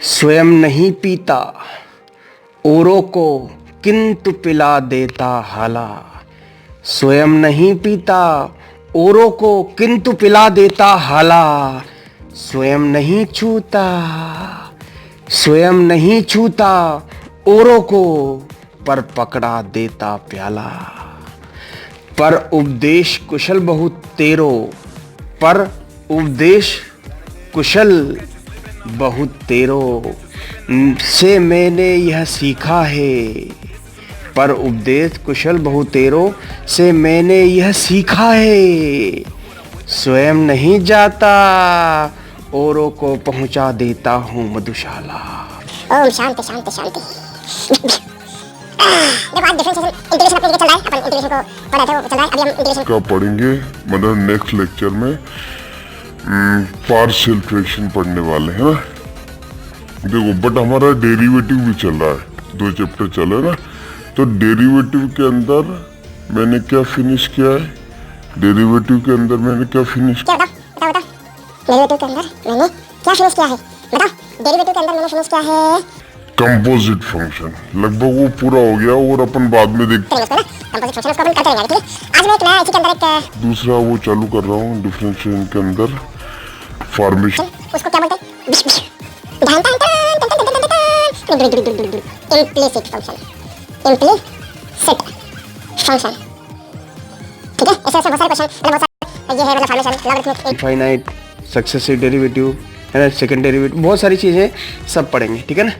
स्वयं नहीं पीता औरों को किंतु पिला देता हाला। स्वयं नहीं पीता औरों को किंतु पिला देता हाला। स्वयं नहीं छूता औरों को पर पकड़ा देता प्याला। पर उपदेश कुशल बहुत तेरो, पर उपदेश कुशल बहुत तेरो से मैंने यह सीखा है। पर उपदेश कुशल बहुत तेरो से मैंने यह सीखा है। स्वयं नहीं जाता औरों को पहुंचा देता हूँ मधुशाला। ओम शांति शांति शांति। देखो आज डिफरेंशिएशन इंटीग्रेशन अपने चल रहा है, अपन इंटीग्रेशन को पढ़ा था वो चल रहा है, अभी हम इंटीग्रेशन का पढ़ेंगे। मतलब नेक्स्ट लेक्चर में पार्शियल फ्रैक्शन पढ़ने वाले हैं ना। देखो बट हमारा डेरिवेटिव भी चल रहा है, 2 चैप्टर चल रहे हैं ना। तो डेरिवेटिव के अंदर मैंने क्या फिनिश किया है? डेरिवेटिव के अंदर मैंने क्या फिनिश क्या बता डेरिवेटिव के अंदर मैंने क्या फिनिश किया है? बताओ डेरिवेटिव के अंदर मैंने फिनिश किया है कंपोजिट फंक्शन। लगभग वो पूरा हो गया और अपन बाद में देखते हैं। कंपोजिट फंक्शन उसको अपन करते रहेंगे। ठीक है, आज मैं एक नया इसी के अंदर एक दूसरा वो चालू कर रहा हूँ डिफरेंशिएशन के अंदर फॉर्मेशन। उसको क्या बोलते हैं? implicit function, implicit function। ठीक है, ऐसे ऐसे बहुत सारे क्वेश्चन मतलब बहुत सारे ये है मतलब formation logarithmic infinite successive derivative है ना, सेकंड डेरिवेटिव, बहुत सारी चीजें सब पढ़ेंगे। ठीक है ना।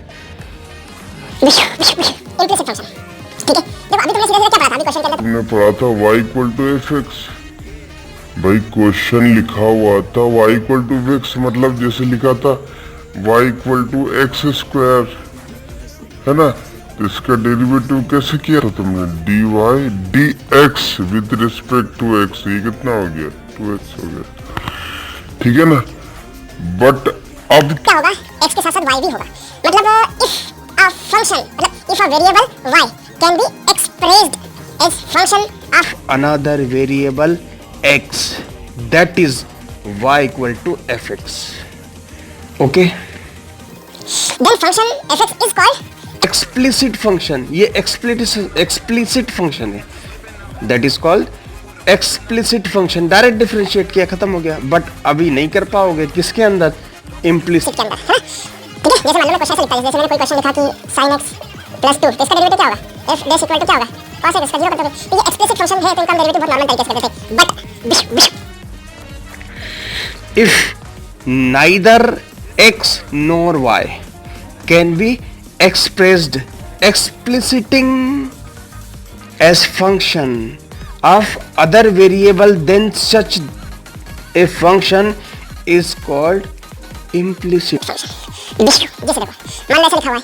implicit function। ठीक है, देखो अभी तुमने सीधे सीधे क्या पढ़ा था? अभी क्वेश्चन के अंदर हमने पढ़ा था y इक्वल टू fx। भाई क्वेश्चन लिखा हुआ था y इक्वल टू x, मतलब जैसे लिखा था y equal to x square, है ना। तो इसका डेरिवेटिव कैसे किया था तुमने? dy dx with respect to x। ये कितना हो गया? 2x हो गया। ठीक है ना। बट अब क्या होगा? x के साथ साथ y भी होगा। मतलब if a function मतलब if a variable y can be expressed as function of another variable x, that is y equal to fx. Okay, then function fx is called explicit function। ये explicit function है, that is called explicit function। Direct differentiate किया, खत्म हो गया। But अभी नहीं कर पाओगे किसके अंदर? इम्प्लिसिट के अंदर, है ना। ठीक है, जैसे मान लो मैं क्वेश्चन से लिखता हूं, जैसे मैंने कोई क्वेश्चन लिखा कि sin x + 2, तो इसका डेरिवेटिव क्या होगा? f डैश इक्वल टू क्या होगा? cos x, इसका 0 कर दोगे। तो ये एक्सप्लिसिट फंक्शन है, तो इनका डेरिवेटिव बहुत नॉर्मल तरीके से करते थे। But if neither x nor y can be expressed expliciting as function of other variable, then such a function is called implicit function। जैसे देखो मान लो ऐसे लिखा हुआ है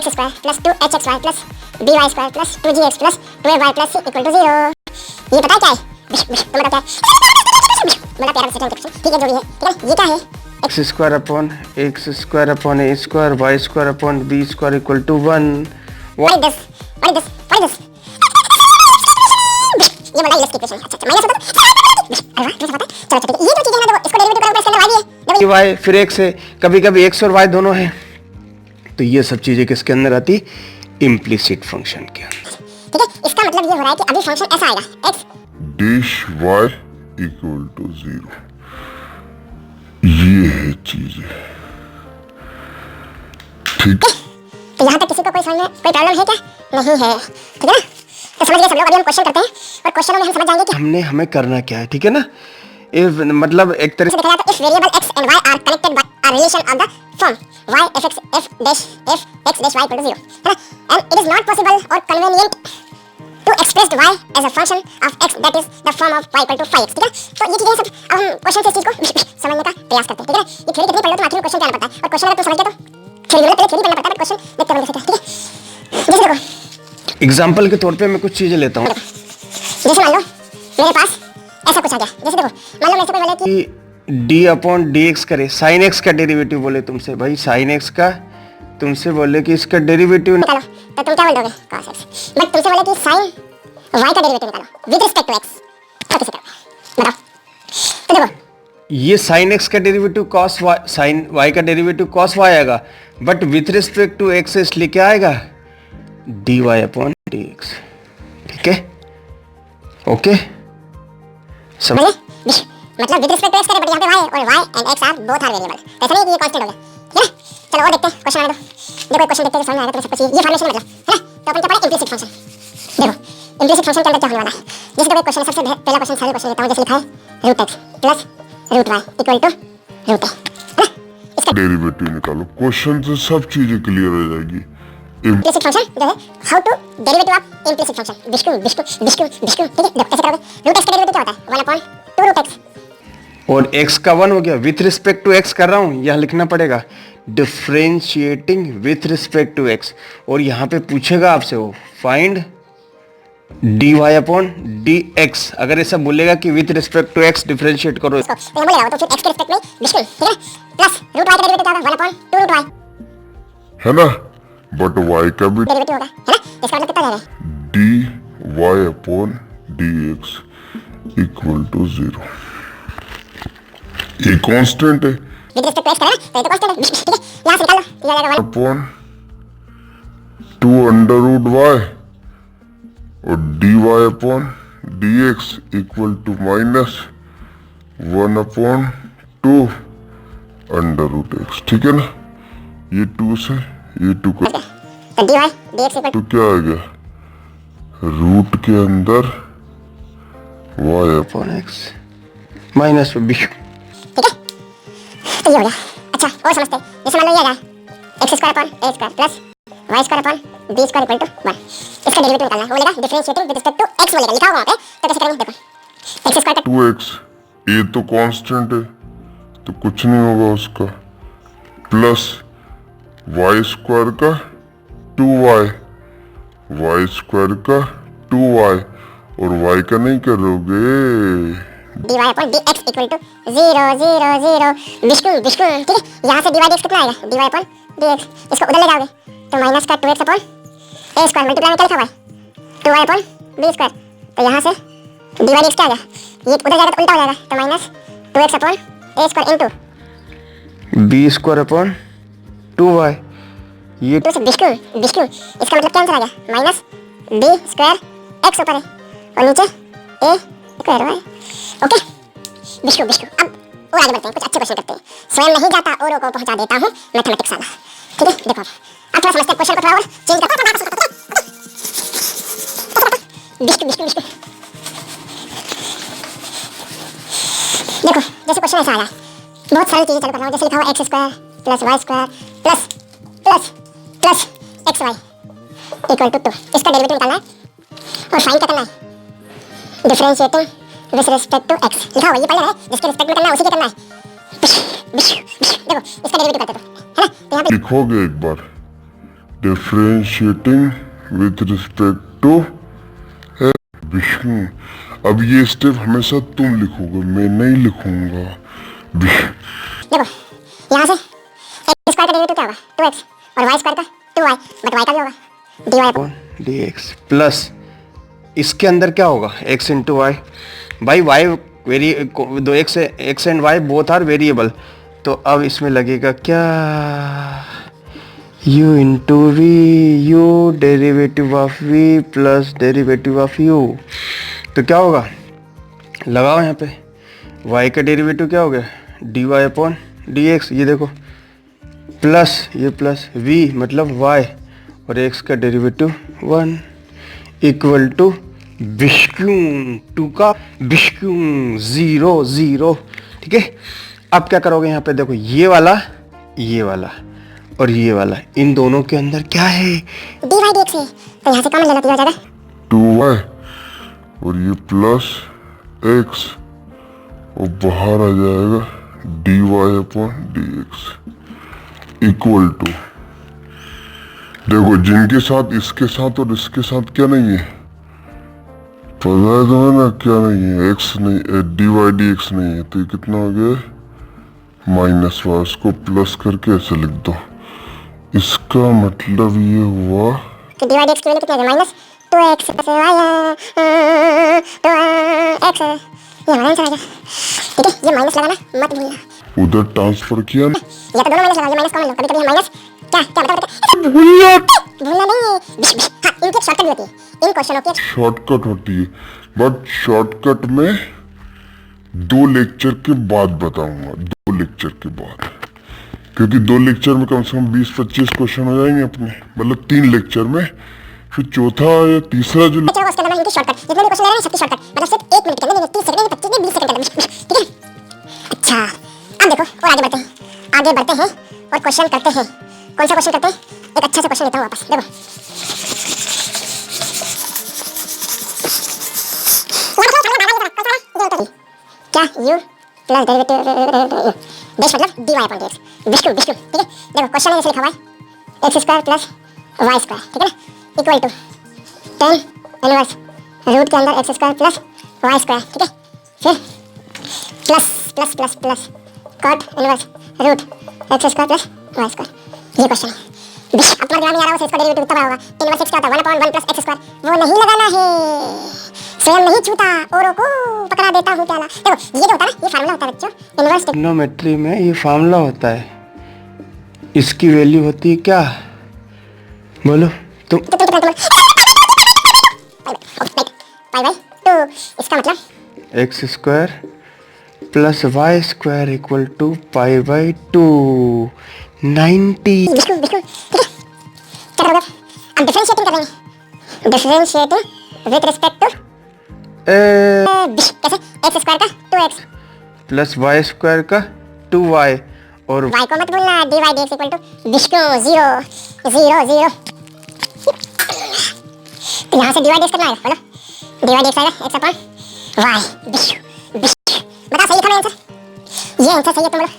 x square plus 2hxy plus by square plus 2gx plus 2ay plus c equal to 0। ये पता है क्या है? तो मतलब क्या है? बड़ा प्यारा सा क्वेश्चन। ठीक है, जो भी है। ठीक है, ये क्या है? x square upon x square upon a square y square upon b square equal to 1। What is this? ये बड़ा इलेक्ट्रिक इक्वेशन। अच्छा माइनस होता है। अरे वाह, तुझे पता है? चलो ठीक है, ये जो चीजें हैं ना, इसको डेरिवेटिव करोगे इसके अंदर y भी है। y फिर x है, कभी कभी x और y दोनों हैं। तो ये सब चीजें किसके अंदर आती? इम्प्लिसिट फंक्शन के अंदर। ठीक है, इसका मतलब ये हो रहा है कि अभी फंक्शन ऐसा आएगा x dash y equal to 0। ये है चीजें। ठीक। तो यहाँ तक किसी को कोई समझ में कोई प्रॉब्लम है क्या? नहीं है। ठीक है ना। तो समझ गए सब लोग। अभी हम क्वेश्चन करते हैं और क्वेश्चनों में हम समझ जाएंगे कि हमें करना क्या है। ठीक है ना। इफ मतलब एक तरह से देखा जाए तो if variable x and y are connected by a relation of the form y fx f dash f x dash y equal to 0, है ना। And it is not possible और convenient to express y as a function of x that is the form of y equal to 5x। ठीक है, तो ये चीजें सब अब हम क्वेश्चन से इस चीज को समझने का प्रयास करते हैं। ठीक है, ये थ्योरी कितनी पढ़ लो तो आखिर में क्वेश्चन क्या आना पड़ता है, और क्वेश्चन अगर तुम समझ गए तो थ्योरी पहले थ्योरी पढ़ना पड़ता है, बट क्वेश्चन देखते रहेंगे कैसे। ठीक है, जैसे देखो एग्जांपल के तौर पे मैं कुछ चीजें लेता हूँ। जैसे मान लो मेरे पास ऐसा कुछ आ गया। जैसे देखो मान लो मैं से कोई बोले कि d अपॉन dx करे, sin x का डेरिवेटिव बोले तुमसे, भाई sin x का तुमसे बोले कि इसका डेरिवेटिव निकालो, तो तुम क्या बोल दोगे? cos x। बट तुमसे बोले कि sin y का डेरिवेटिव निकालो विद रिस्पेक्ट टू x, तो कैसे करोगे बताओ? तो देखो ये साइन एक्स का derivative cos y, sine y का डेरिवेटिव कॉस वाई आएगा, but with respect to x इसलिए क्या आएगा, d y upon d x. ठीक है, ओके समझ। मतलब विद रिस्पेक्ट टू एक्स करें, बट यहाँ पे वाई और y and x are both are variable, ऐसा नहीं कि ये कांस्टेंट हो गया। ठीक है, चलो और देखते हैं क्वेश्चन आने दो। देखो एक क्वेश्चन देखते हैं, समझ में आएगा तुम्हें सब कुछ। ये फॉर्मेशन मतलब है ना, तो अपन क्या पढ़ा, इम्प्लिसिट फंक्शन। देखो इम्प्लिसिट फंक्शन के अंदर क्या होने वाला है, जैसे देखो एक क्वेश्चन, सबसे पहला क्वेश्चन सरल क्वेश्चन लेता हूं, जैसे लिखा है root X plus root Y equal to root A, है ना। इसका डेरिवेटिव निकालो, क्वेश्चन से सब चीजें क्लियर हो जाएगी। इम्प्लिसिट फंक्शन जो है, how to derivative of implicit function, बिस्कू बिस्कू बिस्कू बिस्कू। ठीक है, देखो कैसे करोगे। रूट एक्स का डेरिवेटिव क्या होता है, 1 अपॉन 2 रूट एक्स। और x का 1 हो गया, विथ रिस्पेक्ट टू x कर रहा हूं, यहां लिखना पड़ेगा differentiating with respect to x, और यहां पे पूछेगा आपसे वो फाइंड dy अपॉन dx। अगर ऐसा बोलेगा कि with respect to x differentiate करो, तो ये बोलेगा तो फिर x के रिस्पेक्ट में बिस्कू, ठीक है, प्लस रूट y का डेरिवेटिव क्या होगा, 1 अपॉन 2 रूट y है ना, बट y का भी डेरिवेटिव होगा, है ना। इसका मतलब कितना जाएगा, dy upon dx equal to 0। ये कांस्टेंट है, विद रिस्पेक्ट टू x करें ना, तो ये तो कांस्टेंट है। ठीक है, यहां से निकाल लो, तो ये आ जाएगा 1 अपॉन 2 अंडर रूट y और dy upon dx equal to minus 1 upon 2 under root x। ठीक है ना, ये 2 से ये 2 का तो dy dx इक्वल तो क्या आ गया, रूट के अंदर y upon x minus b। ठीक है, तो ये हो गया। अच्छा और समझते हैं, जैसे मान लो ये आ गया x square upon A square plus y square upon b square equal to 1। इसका डेरिवेटिव निकालना है, वो बोलेगा differentiating with respect to x, बोलेगा लिखा होगा वहां पे, तो कैसे करेंगे, देखो एक्स स्क्वायर का 2x, ये तो कांस्टेंट है तो कुछ नहीं होगा उसका, प्लस वाई स्क्वायर का 2y, वाई स्क्वायर का 2y, और y का नहीं करोगे, dy upon dx equal to 0 0 0 बिस्कू बिस्कू। ठीक है, यहाँ से dy dx कितना आएगा, dy अपॉन dx, इसको उधर ले जाओगे तो माइनस का 2x अपॉन ए स्क्वायर मल्टीप्लाई में क्या लिखा हुआ है 2y अपॉन बी स्क्वायर, तो यहाँ से dy dx क्या आ गया, ये उधर जाएगा तो उल्टा हो जाएगा, तो माइनस 2x अपॉन ए square into B square upon 2y, ये 2 से बिस्कू बिस्कू। इसका मतलब क्या आंसर आ गया, माइनस बी स्क्वायर एक्स ऊपर है और नीचे ए स्क्वायर वाई। ओके बिस्कू बिस्कू। अब और आगे बढ़ते हैं, कुछ अच्छे क्वेश्चन करते हैं। स्वयं नहीं जाता औरों को पहुंचा देता हूँ मैथमेटिक्स वाला। ठीक है, देखो अब थोड़ा समझते हैं क्वेश्चन को, थोड़ा और चेंज करते हैं। बिस्कू बिस्कू बिस्कू। देखो जैसे क्वेश्चन ऐसा आया, बहुत सारी चीजें चल कर रहा हूँ, जैसे लिखा हुआ x square plus y square plus plus plus x y equal to 2। इसका डेरिवेटिव निकालना है और फाइंड करना है differentiating with respect to x. लिखा हुआ ये पढ़ लेना है, जिसके रिस्पेक्ट में करना है उसी के करना है। देखो इसका डेरिवेटिव करते तो, है ना, तो यहाँ पे लिखोगे एक बार differentiating with respect to Vishnu. अब ये स्टेप हमेशा तुम लिखोगे, मैं नहीं लिखूंगा। देखो यहाँ से एक्स स्क्वायर का डेरिवेटिव क्या होगा 2x और वाई स्क्वायर का 2y, बट y का भी होगा dy अपॉन dx प्लस इसके अंदर क्या होगा x इंटू वाई, भाई y वेरी दो x and y both are variable, तो अब इसमें लगेगा क्या u into v, u derivative of v plus derivative of u, तो क्या होगा, लगाओ यहाँ पे y का डेरिवेटिव क्या हो गया dy अपॉन dx, ये देखो प्लस ये प्लस v मतलब y और x का डेरिवेटिव 1 इक्वल टू बिस्क्यूम 2 का बिस्क्यूम 0 0। ठीक है, अब क्या करोगे यहाँ पे देखो ये वाला और ये वाला, इन दोनों के अंदर क्या है dy dx है, तो यहाँ से कॉमन ले लो तो ये हो जाएगा 2y और ये प्लस x और बाहर आ जाएगा dy upon dx equal to, देखो जिनके साथ इसके साथ और इसके साथ क्या नहीं है पता है तुम्हें ना, क्या नहीं है, x नहीं, dy dx नहीं है, तो ये कितना हो गया माइनस वाई, इसको प्लस करके ऐसे लिख दो। इसका मतलब ये हुआ कि dy dx की वैल्यू कितनी है minus 2x plus y 2x, ये हमारा आंसर आ गया। ठीक है, ये माइनस लगाना मत भूलना। उधर ट्रांसफर किया ना, या तो दोनों माइनस लगाओ, ये माइनस कॉमन लो, कभी कभी माइनस क्या क्या बता भूलिया भूलना नहीं। हाँ, इनकी शॉर्टकट भी होती है, इन क्वेश्चनों की शॉर्टकट होती है, बट शॉर्टकट में 2 लेक्चर के बाद बताऊंगा, 2 लेक्चर के बाद, क्योंकि 2 लेक्चर में कम से कम 20-25 क्वेश्चन हो जाएंगे अपने, मतलब 3 लेक्चर में। फिर चौथा या तीसरा जो उसके अंदर इनकी शॉर्टकट, जितने भी क्वेश्चन ले रहे हैं सबकी शॉर्टकट, मतलब सिर्फ 1 मिनट के अंदर, 30 सेकंड, 25 20 सेकंड के अंदर, ठीक है। अच्छा, अब देखो और आगे बढ़ते हैं, आगे बढ़ते हैं और क्वेश्चन करते हैं। कौन सा क्वेश्चन करते हैं? एक अच्छा सा क्वेश्चन लेता हूँ वापस, देखो। क्या u प्लस डेरिवेटिव डेश मतलब dy upon dx, Vishnu Vishnu, ठीक है। देखो क्वेश्चन में जैसे लिखा हुआ है x square plus y square, ठीक है ना, इक्वल टू 10 इनवर्स रूट के अंदर x square plus y square, ठीक है। फिर plus plus plus plus cot inverse root x square plus y square, ये क्वेश्चन है। अपना दिमाग नहीं आ रहा है, इसका डेरिवेटिव कितना होगा? इनवर्स x क्या होता है? 1/1 प्लस x स्क्वायर, वो नहीं लगाना है, स्वयं नहीं छूता, औरों को पकड़ा देता हूँ प्याला। देखो ये जो होता है ना, ये फार्मूला होता है बच्चों, इनवर्स ट्रिग्नोमेट्री में ये फार्मूला होता है, इसकी वैल्यू होती है क्या, बोलो तुम। पाई बाई 2, इसका मतलब x square plus y square equal to pi by 2, 90। Vishnu Vishnu, ठीक है। क्या करोगे अब? डिफरेंशिएटिंग करेंगे, डिफरेंशिएटिंग विद रिस्पेक्ट टू कैसे? एक्स स्क्वायर का 2x प्लस वाई स्क्वायर का 2y और y को मत भूलना, dy dx equal to Vishnu 0 0 0। तो यहाँ से dy dx कितना आएगा? बोलो, dy dx आएगा x upon y। Vishnu Vishnu, बता सही लिखा मैं आंसर? ये आंसर सही है, तुम बोलो।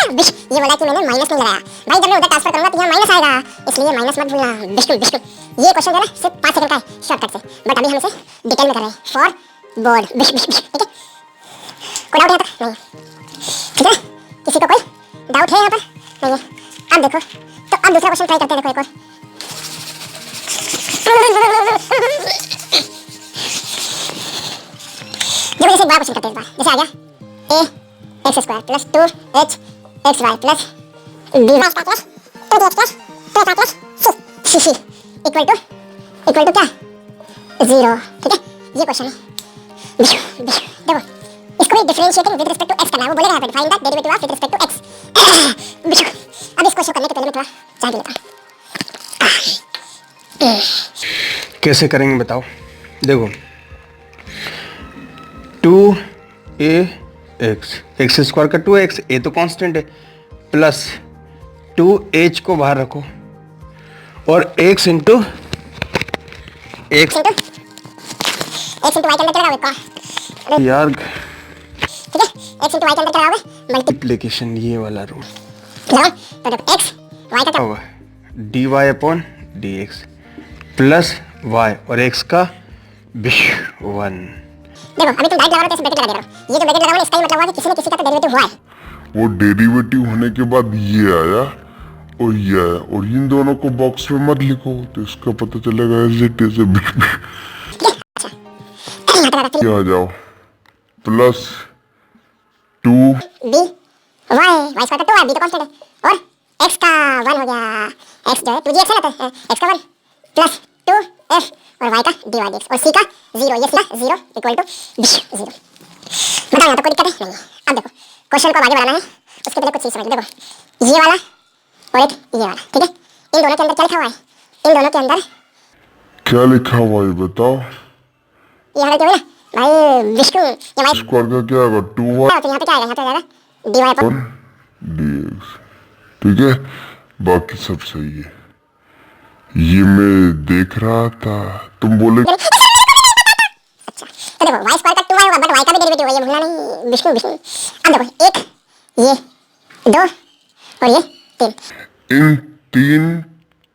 ये बोला कि मैंने माइनस नहीं लगाया भाई, जब मैं उधर ट्रांसफर करूंगा तो यहाँ माइनस आएगा, इसलिए माइनस मत भूलना। विष्णु विष्णु, ये क्वेश्चन जो है ना सिर्फ 5 सेकंड का है शॉर्टकट से, बट अभी हम इसे डिटेल में कर रहे हैं फॉर बोर्ड। विष्णु विष्णु, ठीक है। कोई डाउट है यहाँ तक? नहीं, ठीक है। किसी को कोई डाउट है यहाँ पर? नहीं है। अब देखो, तो अब दूसरा क्वेश्चन ट्राई करते हैं। देखो एक और, देखो जैसे एक बड़ा क्वेश्चन करते हैं इस बार, जैसे आ गया a x square plus 2h x y plus b y square plus 2dx plus 2y plus c c equal to क्या? 0, ठीक है। ये क्वेश्चन है। देखो इसको भी differentiating with respect to x करना है, वो बोलेगा यहाँ पे find the derivative of with respect to x। अब इस क्वेश्चन करने के पहले मैं थोड़ा चाय पी लेता हूँ। कैसे करेंगे बताओ। देखो 2ax, एक्स स्क्वायर का 2x, ए तो कांस्टेंट है, प्लस 2h को बाहर रखो और x into x into y के अंदर क्या लगाओगे? यार ठीक है, x इंटू y के अंदर क्या लगाओगे? मल्टीप्लिकेशन, ये वाला रूल लगाओ। तो देखो x y का क्या होगा, dy upon dx plus y और x का 1। देखो अभी तुम डाइट लगा रहे हो, कैसे ब्रैकेट लगा दे रहे हो? ये जो ब्रैकेट लगा रहे हो इसका ही मतलब हुआ कि किसी न किसी का तो डेरिवेटिव हुआ है। वो डेरिवेटिव होने के बाद ये आया और ये आया, और इन दोनों को बॉक्स में मत लिखो, तो इसका पता चलेगा एज इट इज। क्या आ जाओ प्लस 2 b y स्क्वायर का 2 है, b तो कांस्टेंट है, और x का 1 हो गया, x जो है 2gx है ना, तो x का 1 प्लस 2f और y का dy dx और c का 0, ये c का 0 इक्वल टू 0। बताओ यहाँ तो कोई दिक्कत है? नहीं है। अब देखो क्वेश्चन को आगे बढ़ाना है, उसके पहले कुछ चीज समझ लो। देखो ये वाला और एक ये वाला, ठीक है। इन दोनों के अंदर क्या लिखा हुआ है? इन दोनों के अंदर क्या लिखा हुआ है बताओ? ये वाला जो है ना भाई विष्णु, ये y स्क्वायर का क्या होगा? 2y तो यहाँ पे क्या आएगा? यहाँ पे आ जाएगा dy अपॉन dx, ठीक है। बाकी सब सही है, ये मैं देख रहा था, तुम बोले। अच्छा तो देखो y स्क्वायर का 2y होगा, बट y का भी डेरिवेटिव है, ये भूलना नहीं। विष्णु विष्णु, अब देखो एक ये 2 और ये 3, इन 3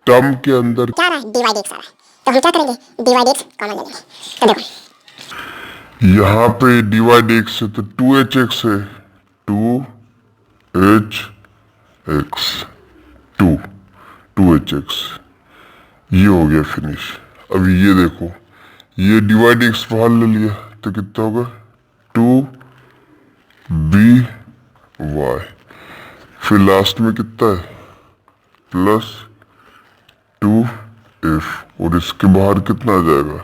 टर्म के अंदर क्या आ रहा है? dy dx आ रहा है, तो हम क्या करेंगे? dy dx कॉमन ले लेंगे। तो देखो यहाँ पे dy dx है तो 2hx है, 2hx, ये हो गया फिनिश। अब ये देखो, ये dy dx बाहर ले लिया तो कितना होगा? 2 बी वाई, फिर लास्ट में कितना है प्लस 2f, और इसके बाहर कितना आ जाएगा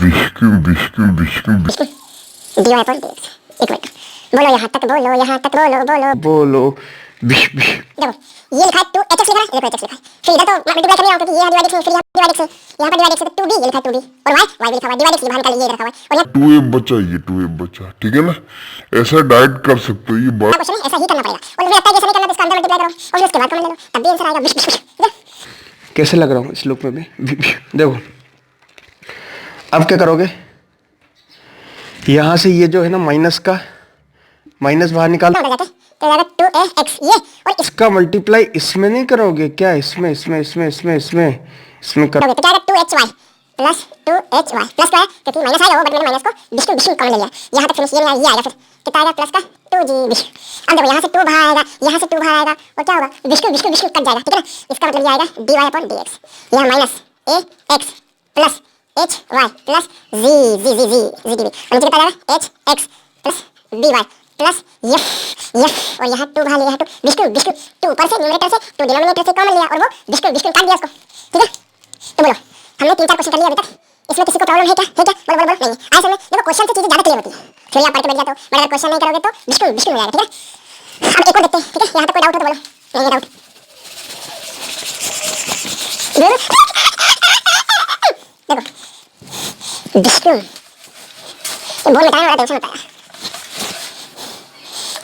बिस्किम बिस्किम बिस्किम dy upon dx equal to, बोलो यहाँ तक, बोलो यहाँ तक, बोलो बोलो बोलो बिश बिश। देखो ये लिखा है 2hx लिखा है, ये देखो hx लिखा है, फिर इधर तो मल्टीप्लाई करने आओ क्योंकि ये है डिवाइड x, फिर यहाँ डिवाइड x है, यहाँ पर डिवाइड x है तो 2b, ये लिखा है 2b, और y भी लिखा हुआ है, डिवाइड x ये बाहर निकालिए, ये रखा हुआ है, और यहाँ 2f बचा, ये 2f बचा, ठीक है ना। ऐसा डायरेक्ट कर सकते हो, ये बात क्वेश्चन है, ऐसा ही करना पड़ेगा, और मुझे लगता है कि ऐसा नहीं करना तो इसका अंदर मल्टीप्लाई करो और फिर उसके बाद कॉमन ले लो, तब भी आंसर आएगा बिश बिश बिश। कैसे लग रहा हूँ इस लुक में भी। देखो अब क्या करोगे, यहाँ से ये जो है ना माइनस का माइनस बाहर निकालो, तो जाएगा 2ax ये, और इसका मल्टीप्लाई इसमें नहीं करोगे क्या, इसमें इसमें इसमें इसमें इसमें इसमें करो तो क्या आएगा 2hy प्लस 2hy प्लस क्या है, क्योंकि माइनस आएगा वो, बट मैंने माइनस को बिश बिश कॉमन ले लिया, यहाँ तक फिनिश, ये नहीं आएगा, ये आएगा, फिर कितना आएगा प्लस का 2g बिश। अब देखो यहाँ से 2 बाहर आएगा, यहाँ से 2 बाहर आएगा, और क्या होगा बिश कट जाएगा, ठीक है ना। इसका मतलब ये आएगा dy अपॉन dx, यहाँ minus ax plus hy plus z dv, और नीचे कितना आएगा hx plus by plus F, और यहाँ 2 बाहर लिया है, 2 बिश 2 ऊपर से न्यूमरेटर से 2 डिनोमिनेटर से कॉमन लिया, और वो बिश काट दिया उसको, ठीक है। तो बोलो हमने 3-4 क्वेश्चन कर लिया अभी तक, इसमें किसी को प्रॉब्लम है क्या, है क्या, बोलो नहीं है। ऐसे में देखो क्वेश्चन से चीजें ज्यादा क्लियर होती है, फिर आप पढ़ के बैठ जाते हो, बट अगर क्वेश्चन नहीं करोगे तो बिल्कुल हो जाएगा, ठीक है। अब एक और देखते हैं, ठीक है, यहाँ तक कोई डाउट हो तो बोलो, नहीं है डाउट। देखो बिल्कुल ये बोल मिटाने वाला टेंशन होता है।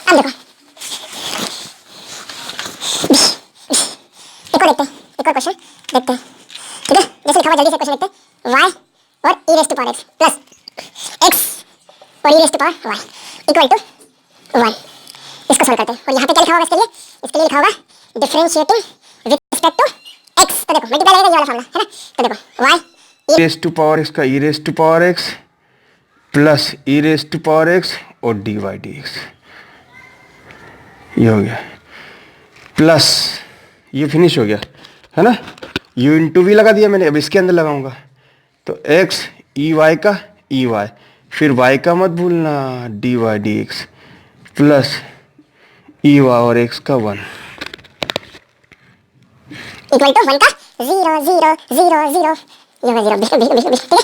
अब देखो एक और देखते हैं, एक और क्वेश्चन देखते हैं, ठीक है। जैसे लिखा हुआ जल्दी से क्वेश्चन देखते हैं, y और e raise to power x plus x और e raise to power y equal to 1। इसको सॉल्व करते हैं, और यहाँ पे क्या लिखा होगा इसके लिए लिखा होगा differentiating with respect to x। तो देखो मल्टीप्लाई लगेगा ये वाला फॉर्मूला, है ना। तो देखो y e raise to power x का e raise to power x plus e raise to power x और dy dx, ये हो गया प्लस, ये फिनिश हो गया, है ना। u इंटू वी लगा दिया मैंने, अब इसके अंदर लगाऊंगा तो x ई वाई का ई वाई, फिर y का मत भूलना dy dx plus e y और x का 1 इक्वल टू 1 का 0 0 0 0, ये होगा 0 बिल्कुल, ठीक है।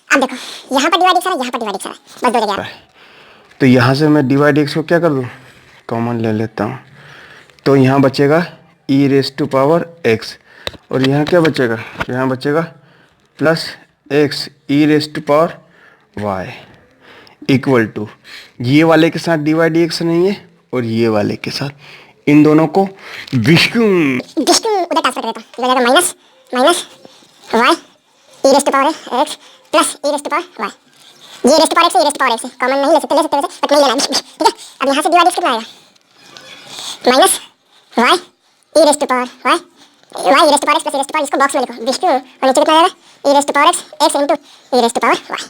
अब देखो यहाँ पर डिवाइड x आ रहा है, यहाँ पर डिवाइड x आ रहा है, बस दो जगह। तो यहाँ से मैं dy dx को क्या कर दूँ, कॉमन ले लेता हूँ, तो यहाँ बचेगा e raise to power x, और यहाँ क्या बचेगा, यहाँ बचेगा plus x e raise to power y equal to, ये वाले के साथ dy dx नहीं है और ये वाले के साथ, इन दोनों को विष्णु उधर ट्रांसफर कर देता हूँ, ये हो जाएगा minus y e raise to power x plus e raise to power y, ये रेज़ टू पावर x, ये raise to power x common नहीं ले सकते वैसे, बट नहीं लेना है, ठीक है। अब यहाँ से डिवाइड कितना आएगा, minus y e raise to power y e raise to power x plus e raise to power, इसको बॉक्स में लिखो विष्णु, और नीचे कितना आएगा e raise to power x into e raise to power y,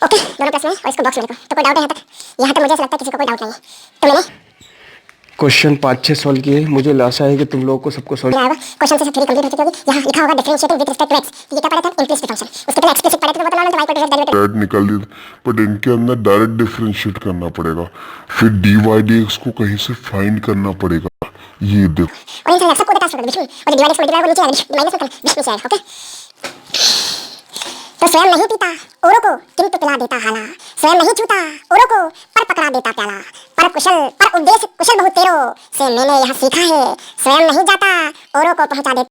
okay, दोनों प्लस में, और इसको बॉक्स में लिखो। तो कोई डाउट है यहाँ तक, यहाँ तक मुझे ऐसा लगता है किसी को कोई डाउट नहीं है। तो मैंने क्वेश्चन 5-6 सॉल्व किए, मुझे आशा है कि तुम लोगों को सबको सॉल्व आएगा, क्वेश्चन से थ्योरी कंप्लीट हो चुकी होगी। यहाँ लिखा होगा differentiating with respect to x, ये क्या पढ़ा था, इम्प्लिसिट फंक्शन, उसके पहले एक्सप्लिसिट पढ़े थे, तो वो तो normal y equal to z direct निकाल दी, बट इनके अंदर डायरेक्ट डिफरेंशिएट करना पड़ेगा, फिर dy dx को कहीं से फाइंड करना पड़ेगा, ये देखो। और इन सारे सबको ट्रांसफर कर दो बिल्कुल, और डिवाइड को मल्टीप्लाई को नीचे आएगा, माइनस में नीचे आएगा, ओके। तो स्वयं नहीं पीता औरों को किंतु पिला देता हाला, स्वयं नहीं छूता औरों को पर पकड़ा देता प्याला, पर कुशल पर उद्देश्य कुशल बहुत तेरो से मैंने यह सीखा है, स्वयं नहीं जाता औरों को पहुंचा देता